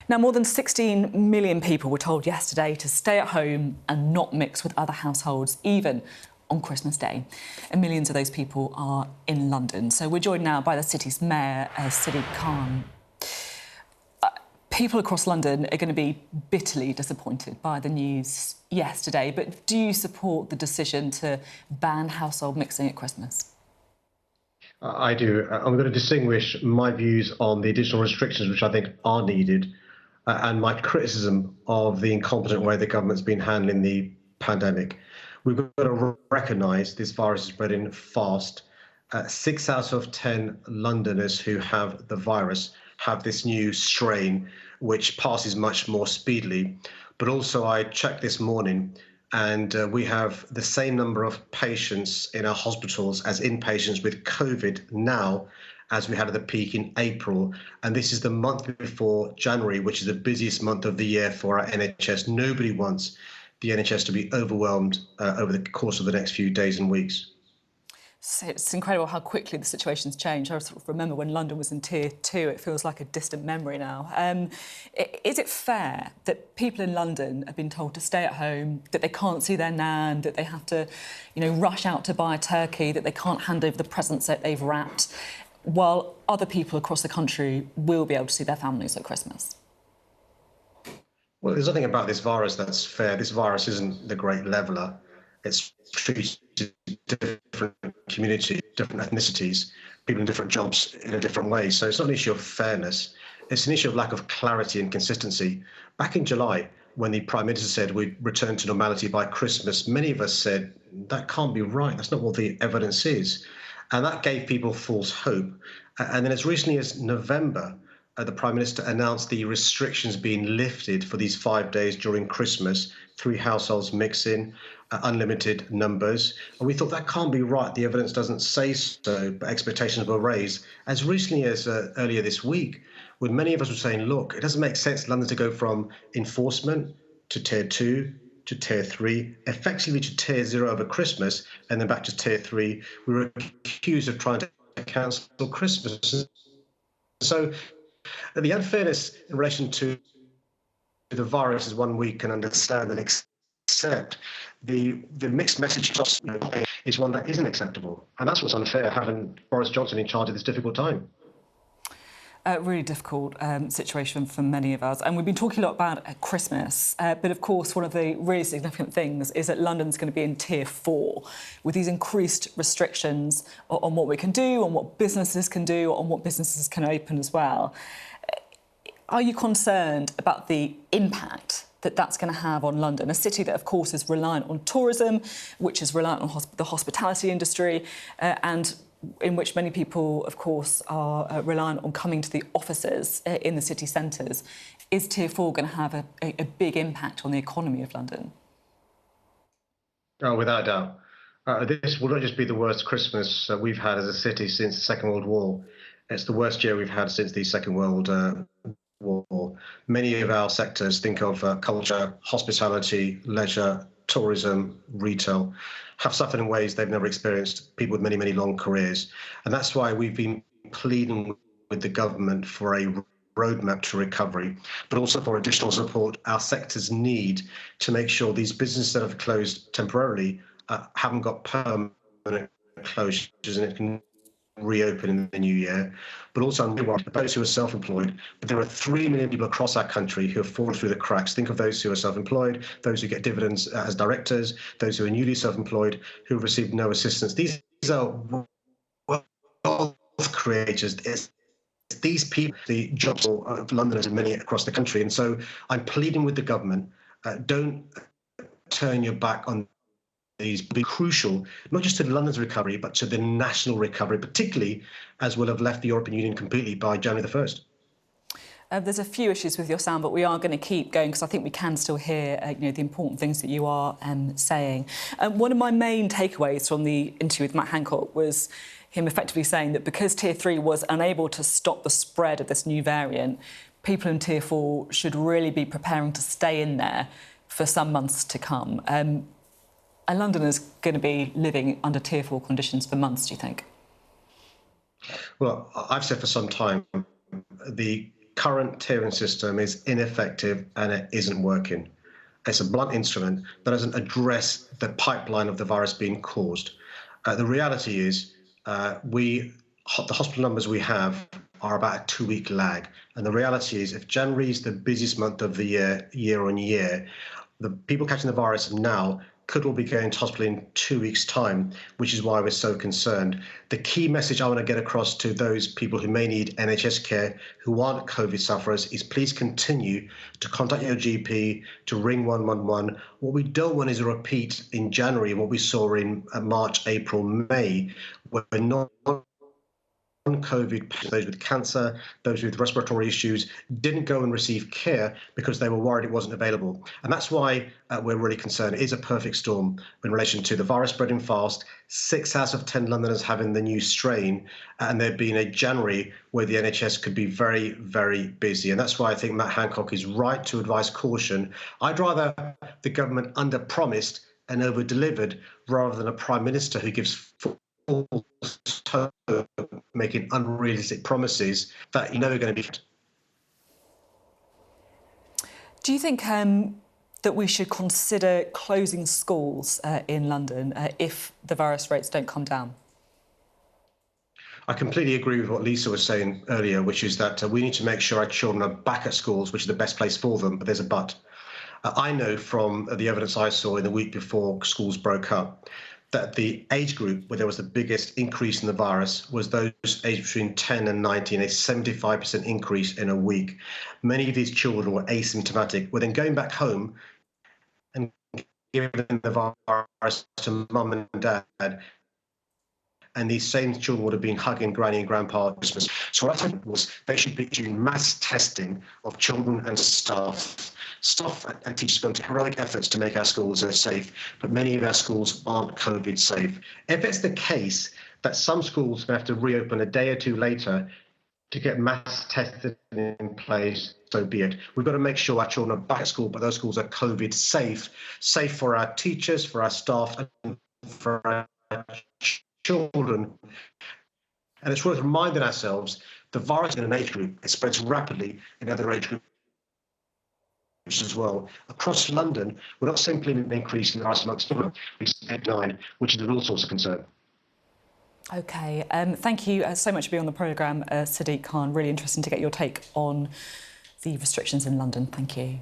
Now, more than 16 million people were told yesterday to stay at home and not mix with other households, even on Christmas Day. And millions of those people are in London. So we're joined now by the city's mayor, Sadiq Khan. People across London are going to be bitterly disappointed by the news yesterday. But do you support the decision to ban household mixing at Christmas? I do. I'm going to distinguish my views on the additional restrictions, which I think are needed, and my criticism of the incompetent way the government's been handling the pandemic. We've got to recognise this virus is spreading fast. 6 out of 10 Londoners who have the virus have this new strain, which passes much more speedily. But also, I checked this morning, and we have the same number of patients in our hospitals as inpatients with COVID now as we had at the peak in April. And this is the month before January, which is the busiest month of the year for our NHS. Nobody wants the NHS to be overwhelmed over the course of the next few days and weeks. So it's incredible how quickly the situation's changed. I sort of remember when London was in Tier 2, it feels like a distant memory now. Is it fair that people in London have been told to stay at home, that they can't see their nan, that they have to, rush out to buy a turkey, that they can't hand over the presents that they've wrapped, while other people across the country will be able to see their families at Christmas? Well, there's nothing about this virus that's fair. This virus isn't the great leveller. It's treated different communities, different ethnicities, people in different jobs in a different way. So it's not an issue of fairness. It's an issue of lack of clarity and consistency. Back in July, when the Prime Minister said we'd return to normality by Christmas, many of us said, that can't be right. That's not what the evidence is. And that gave people false hope. And then as recently as November, the Prime Minister announced the restrictions being lifted for these 5 days during Christmas, 3 households mixing, unlimited numbers. And we thought that can't be right. The evidence doesn't say so, but expectations were raised. As recently as earlier this week, when many of us were saying, look, it doesn't make sense London to go from enforcement to Tier 2 to Tier 3, effectively to Tier 0 over Christmas, and then back to Tier 3. We were accused of trying to cancel Christmas. So the unfairness in relation to the virus is one we can understand and accept. The mixed message is one that isn't acceptable. And that's what's unfair, having Boris Johnson in charge at this difficult time. A really difficult situation for many of us. And we've been talking a lot about Christmas, but of course one of the really significant things is that London's going to be in Tier 4 with these increased restrictions on what we can do, on what businesses can do, on what businesses can open as well. Are you concerned about the impact that that's going to have on London, a city that, of course, is reliant on tourism, which is reliant on the hospitality industry, and in which many people, of course, are reliant on coming to the offices in the city centres? Is Tier 4 going to have a big impact on the economy of London? Oh, without doubt. This will not just be the worst Christmas we've had as a city since the Second World War. It's the worst year we've had since the Second World War. Many of our sectors, think of culture, hospitality, leisure, tourism, retail, have suffered in ways they've never experienced, people with many, many long careers. And that's why we've been pleading with the government for a roadmap to recovery, but also for additional support our sectors need to make sure these businesses that have closed temporarily haven't got permanent closures and it can reopen in the new year, but also those who are self-employed. But there are 3 million people across our country who have fallen through the cracks. Think of those who are self-employed, those who get dividends as directors, those who are newly self-employed, who have received no assistance. These are wealth creators. It's these people, the jobs of Londoners and many across the country. And so I'm pleading with the government, don't turn your back on these be crucial, not just to London's recovery, but to the national recovery, particularly as we'll have left the European Union completely by January the 1st. There's a few issues with your sound, but we are going to keep going because I think we can still hear the important things that you are saying. One of my main takeaways from the interview with Matt Hancock was him effectively saying that because Tier 3 was unable to stop the spread of this new variant, people in Tier 4 should really be preparing to stay in there for some months to come. Are Londoners going to be living under Tier 4 conditions for months, do you think? Well, I've said for some time the current tiering system is ineffective and it isn't working. It's a blunt instrument that doesn't address the pipeline of the virus being caused. The reality is the hospital numbers we have are about a 2-week lag. And the reality is if January is the busiest month of the year on year, the people catching the virus now could all be going to hospital in 2 weeks' time, which is why we're so concerned. The key message I want to get across to those people who may need NHS care, who aren't COVID sufferers, is please continue to contact your GP, to ring 111. What we don't want is a repeat in January, what we saw in March, April, May, where non-COVID, those with cancer, those with respiratory issues, didn't go and receive care because they were worried it wasn't available. And that's why we're really concerned. It is a perfect storm in relation to the virus spreading fast, 6 out of 10 Londoners having the new strain, and there being a January where the NHS could be very, very busy. And that's why I think Matt Hancock is right to advise caution. I'd rather the government under-promised and over-delivered rather than a Prime Minister who gives full making unrealistic promises that you're never going to be. Do you think that we should consider closing schools in London if the virus rates don't come down? I completely agree with what Lisa was saying earlier, which is that we need to make sure our children are back at schools, which is the best place for them, but there's a but. I know from the evidence I saw in the week before schools broke up that the age group where there was the biggest increase in the virus was those aged between 10 and 19, a 75% increase in a week. Many of these children were asymptomatic. We're then going back home and giving the virus to mum and dad. And these same children would have been hugging granny and grandpa at Christmas. So what I said was they should be doing mass testing of children and staff. Staff and teachers go to heroic efforts to make our schools safe, but many of our schools aren't COVID safe. If it's the case that some schools may have to reopen a day or two later to get mass testing in place, so be it. We've got to make sure our children are back at school, but those schools are COVID safe, safe for our teachers, for our staff, and for our children. And it's worth reminding ourselves the virus in an age group, it spreads rapidly in other age groups as well. Across London, we're not simply an increase in the virus amongst children, it's 8-9, which is a real source of concern. OK, thank you so much for being on the programme, Sadiq Khan. Really interesting to get your take on the restrictions in London. Thank you.